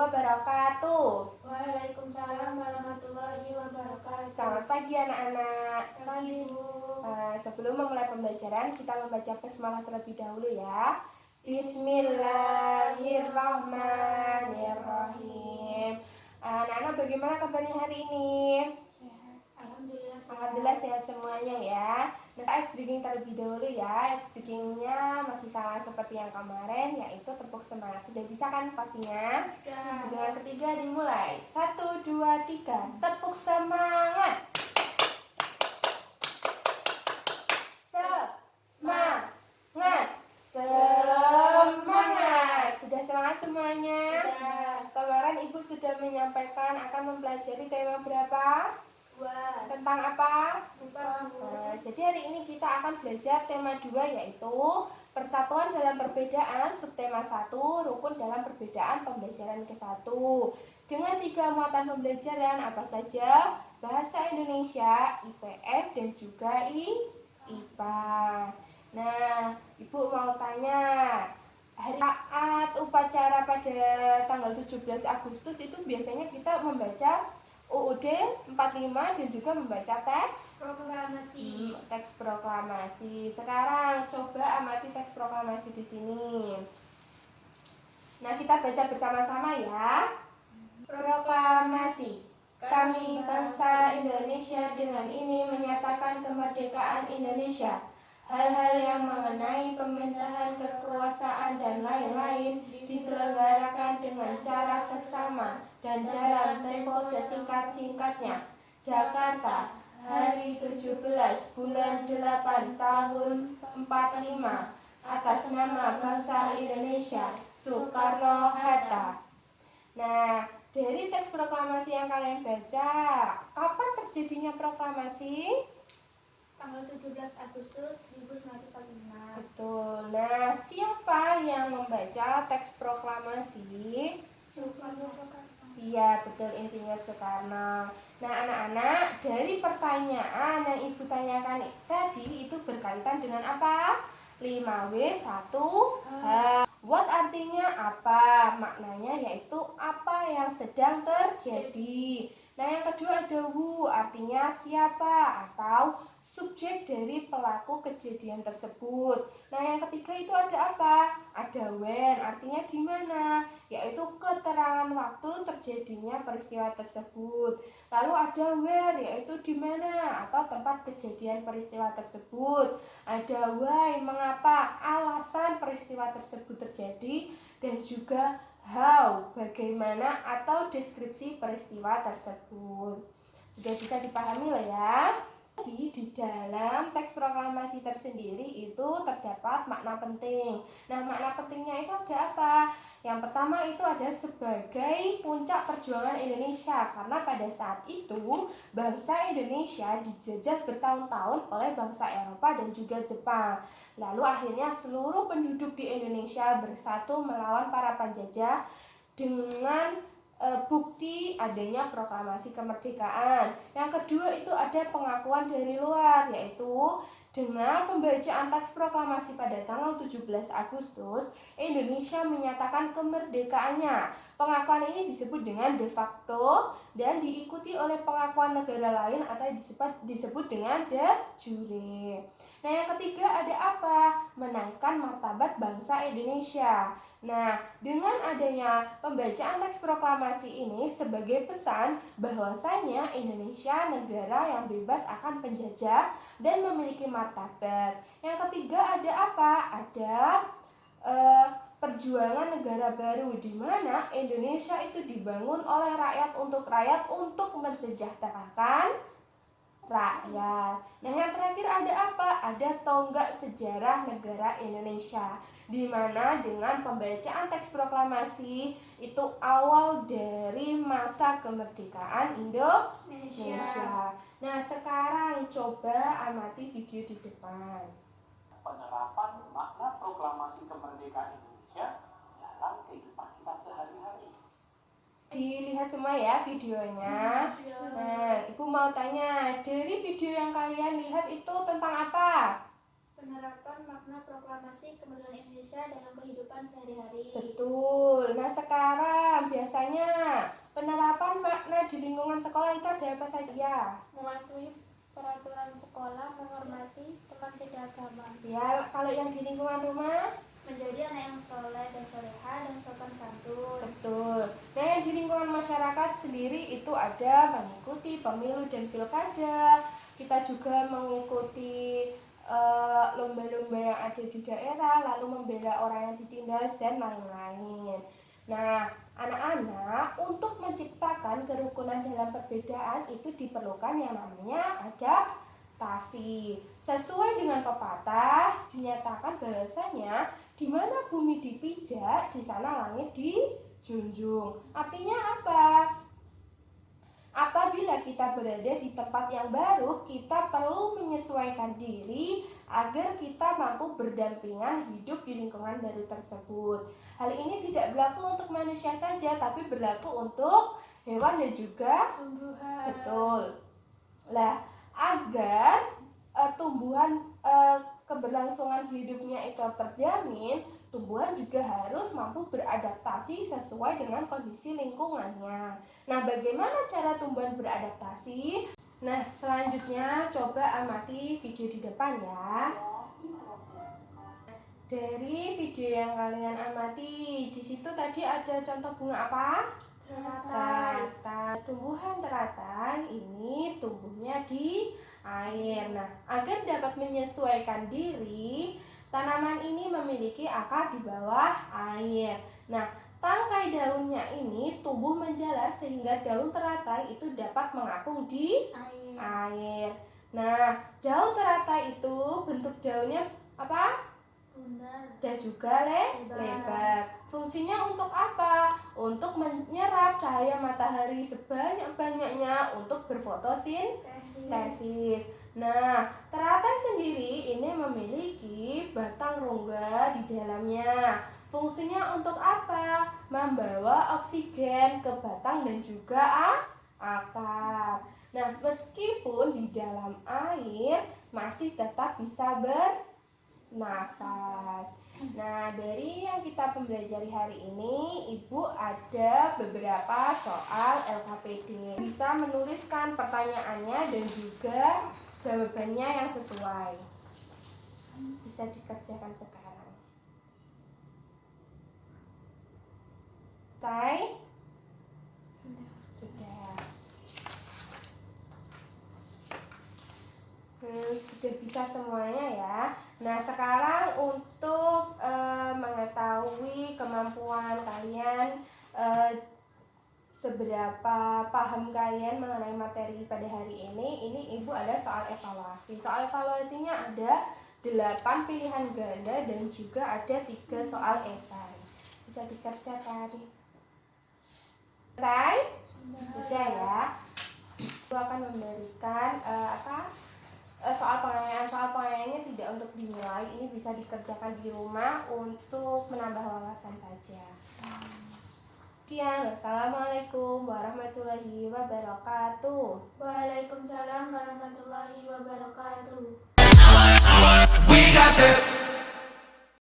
wabarakatuh. Waalaikumsalam warahmatullahi wabarakatuh. Selamat pagi anak-anak. Pagi, Bu. Sebelum memulai pembelajaran, kita membaca basmalah terlebih dahulu ya. Bismillahirrahmanirrahim. Anak-anak, bagaimana kabarnya hari ini? Alhamdulillah. Alhamdulillah sehat semuanya ya. Nah, ice breaking terlebih dahulu ya. Ice breakingnya masih sama seperti yang kemarin, yaitu tepuk semangat. Sudah bisa kan pastinya? Dengan ketiga dimulai. 1, 2, 3. Tepuk semangat. Semangat. Semangat. Sudah semangat semuanya? Sudah. Kemarin Ibu sudah menyampaikan akan mempelajari tema berapa? Tentang apa? Jadi hari ini kita akan belajar tema 2, yaitu persatuan dalam perbedaan, subtema 1, rukun dalam perbedaan, pembelajaran ke-1. Dengan 3 muatan pembelajaran apa saja? Bahasa Indonesia, IPS, dan juga IPA. Nah, Ibu mau tanya, hari saat upacara pada tanggal 17 Agustus itu biasanya kita membaca UUD 45 dan juga membaca teks Proklamasi. teks proklamasi. Sekarang coba amati teks proklamasi di sini. Nah, kita baca bersama-sama ya. Proklamasi. Kami bangsa Indonesia dengan ini menyatakan kemerdekaan Indonesia. Hal-hal yang mengenai pemerintahan, kekuasaan, dan lain-lain diselenggarakan dengan cara seksama dan dalam tempo sesingkat-singkatnya. Jakarta, hari 17 bulan 8 tahun 45, atas nama bangsa Indonesia, Soekarno-Hatta. Nah, dari teks proklamasi yang kalian baca, kapan terjadinya proklamasi? Tanggal 17 Agustus 1945. Betul. Nah, siapa yang membaca teks proklamasi? Soekarno. Iya, betul, Insinyur Soekarno. Nah, anak-anak, dari pertanyaan yang Ibu tanyakan tadi itu berkaitan dengan apa? 5W1H. What artinya apa? Maknanya yaitu apa yang sedang terjadi. Nah, yang kedua ada who, artinya siapa atau subjek dari pelaku kejadian tersebut. Nah, yang ketiga itu ada apa? Ada when, artinya di mana, yaitu keterangan waktu terjadinya peristiwa tersebut. Lalu ada where, yaitu di mana atau tempat kejadian peristiwa tersebut. Ada why, mengapa, alasan peristiwa tersebut terjadi, dan juga how, bagaimana atau deskripsi peristiwa tersebut. Sudah bisa dipahami lah ya. Jadi di dalam teks proklamasi tersendiri itu terdapat makna penting. Nah, makna pentingnya itu ada apa? Yang pertama itu ada sebagai puncak perjuangan Indonesia, karena pada saat itu bangsa Indonesia dijajah bertahun-tahun oleh bangsa Eropa dan juga Jepang. Lalu akhirnya seluruh penduduk di Indonesia bersatu melawan para penjajah dengan bukti adanya proklamasi kemerdekaan. Yang kedua itu ada pengakuan dari luar, yaitu dengan pembacaan teks proklamasi pada tanggal 17 Agustus, Indonesia menyatakan kemerdekaannya. Pengakuan ini disebut dengan de facto dan diikuti oleh pengakuan negara lain atau disebut dengan de jure. Nah, yang ketiga ada apa? Menaikkan martabat bangsa Indonesia. Nah, dengan adanya pembacaan teks proklamasi ini sebagai pesan bahwasanya Indonesia negara yang bebas akan penjajah dan memiliki martabat. Yang ketiga ada apa? Ada perjuangan negara baru, di mana Indonesia itu dibangun oleh rakyat untuk mensejahterakan rakyat. Nah, yang terakhir ada apa? Ada tonggak sejarah negara Indonesia, di mana dengan pembacaan teks proklamasi itu awal dari masa kemerdekaan Indonesia. Nah, sekarang coba amati video di depan. Penerapan makna proklamasi kemerdekaan Indonesia dalam kehidupan kita sehari-hari. Dilihat semua ya videonya. Nah, Ibu mau tanya, dari video yang kalian lihat itu tentang apa? Penerapan makna proklamasi kemerdekaan Indonesia dalam kehidupan sehari-hari. Betul. Nah, sekarang biasanya penerapan makna di lingkungan sekolah itu ada apa saja? Mematuhi peraturan sekolah, menghormati teman beda agama, Ya, kalau yang di lingkungan rumah? menjadi anak yang soleh dan soleha dan sopan santun. Betul. Nah, yang di lingkungan masyarakat sendiri itu ada mengikuti pemilu dan pilkada. Kita juga mengikuti lomba-lomba yang ada di daerah, lalu membela orang yang ditindas dan lain-lain. Nah, anak-anak untuk menciptakan kerukunan dalam perbedaan itu diperlukan yang namanya adaptasi. Sesuai dengan pepatah, dinyatakan bahwasanya di mana bumi dipijak, di sana langit dijunjung. Artinya apa? Apabila kita berada di tempat yang baru, kita perlu menyesuaikan diri agar kita mampu berdampingan hidup di lingkungan baru tersebut. Hal ini tidak berlaku untuk manusia saja, tapi berlaku untuk hewan dan juga Tumbuhan. betul. Lah, agar tumbuhan keberlangsungan hidupnya itu terjamin, tumbuhan juga harus mampu beradaptasi sesuai dengan kondisi lingkungannya. Nah, bagaimana cara tumbuhan beradaptasi? Nah, selanjutnya coba amati video di depan ya. Dari video yang kalian amati, di situ tadi ada contoh bunga apa? Teratai. Tumbuhan teratai ini tumbuhnya di air. Nah, agar dapat menyesuaikan diri, tanaman ini memiliki akar di bawah air. Nah, tangkai daunnya ini tumbuh menjalar sehingga daun teratai itu dapat mengapung di air. Nah, daun teratai itu bentuk daunnya apa? Bundar. Dan juga lebar. Fungsinya untuk apa? Untuk menyerap cahaya matahari sebanyak-banyaknya untuk berfotosintesis. Nah, teratai sendiri ini memiliki batang rongga di dalamnya. Fungsinya untuk apa? Membawa oksigen ke batang dan juga akar. Nah, meskipun di dalam air masih tetap bisa bernafas. Nah, dari yang kita pelajari hari ini, Ibu ada beberapa soal LKPD. Bisa menuliskan pertanyaannya dan juga jawabannya yang sesuai. Bisa dikerjakan sekarang. Selesai? Sudah. Sudah bisa semuanya ya. Nah, sekarang untuk mengetahui kemampuan kalian, seberapa paham kalian mengenai materi pada hari ini Ibu ada soal evaluasi. Soal evaluasinya ada 8 pilihan ganda dan juga ada 3 soal esai. Bisa dikerjakan. Selesai? Sudah ya. Ibu akan memberikan soal penganiayaannya tidak untuk dinilai, ini bisa dikerjakan di rumah untuk menambah wawasan saja. Sekian, wassalamualaikum warahmatullahi wabarakatuh. Waalaikumsalam warahmatullahi wabarakatuh. We got that.